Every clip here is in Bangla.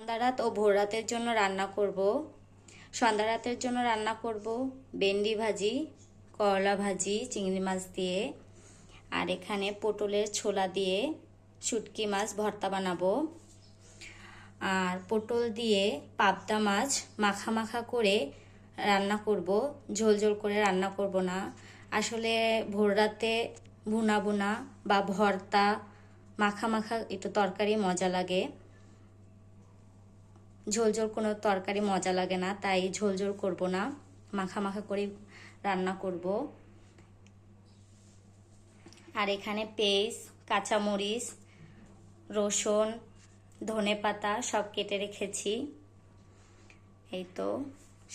সন্ধ্যা রাত ও ভোর রাতের জন্য রান্না করব। সন্ধ্যা রাতের জন্য রান্না করব ভেন্ডি ভাজি, করলা ভাজি চিংড়ি মাছ দিয়ে, আর এখানে পটলের ছোলা দিয়ে শুটকি মাছ ভর্তা বানাবো। আর পটল দিয়ে পাবদা মাছ মাখা মাখা করে রান্না করব, ঝোল ঝোল করে রান্না করব না। আসলে ভোর রাতে ভুনা ভুনা বা ভর্তা মাখা মাখা একটু তরকারি মজা লাগে, ঝোল ঝোল কোনো তরকারি মজা লাগে না, তাই ঝোল ঝোল করব না, মাখা মাখা করে রান্না করব। আর এখানে পেঁয়াজ, কাঁচামরিচ, রসুন, ধনেপাতা সব কেটে রেখেছি। এই তো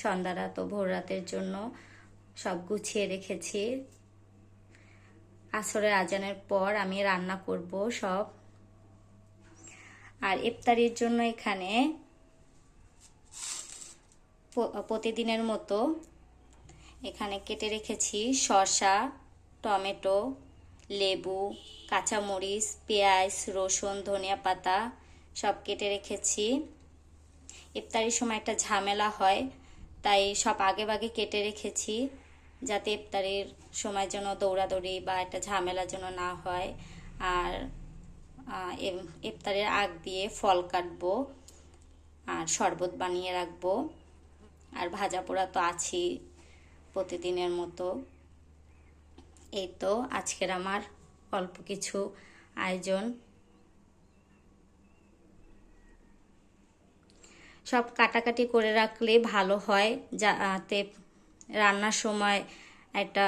সন্ধ্যা রাত ও ভোর রাতের জন্য সব গুছিয়ে রেখেছি। আসরের আজানের পর আমি রান্না করব সব। আর ইফতারির জন্য এখানে প্রতিদিনের মতো এখানে কেটে রেখেছি শসা, টমেটো, লেবু, কাঁচামরিচ, পেঁয়াজ, রসুন, ধনিয়া পাতা সব কেটে রেখেছি। ইফতারির সময় একটা ঝামেলা হয়, তাই সব আগে ভাগে কেটে রেখেছি, যাতে ইফতারির সময় যেন দৌড়াদৌড়ি বা একটা ঝামেলা যেন না হয়। আর ইফতারের আগ দিয়ে ফল কাটবো আর শরবত বানিয়ে রাখবো। আর ভাজা পোড়া তো আছেই প্রতিদিনের মতো। এই তো আজকের আমার অল্প কিছু আয়োজন। সব কাটাকাটি করে রাখলে ভালো হয়, যাতে রান্নার সময় একটা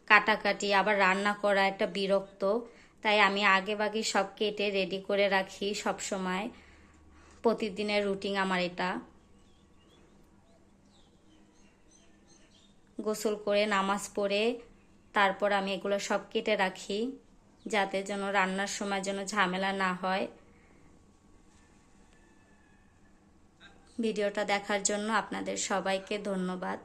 কাটাকাটি আবার রান্না করা একটা বিরক্ত। তাই আমি আগে ভাগে সব কেটে রেডি করে রাখি সব সময়। প্রতিদিনের রুটিন আমার এটা। গোসল করে নামাজ পড়ে তারপর আমি এগুলো সব কেটে রাখি, যাতে যেন রান্নার সময় যেন ঝামেলা না হয়। ভিডিওটা দেখার জন্য আপনাদের সবাইকে ধন্যবাদ।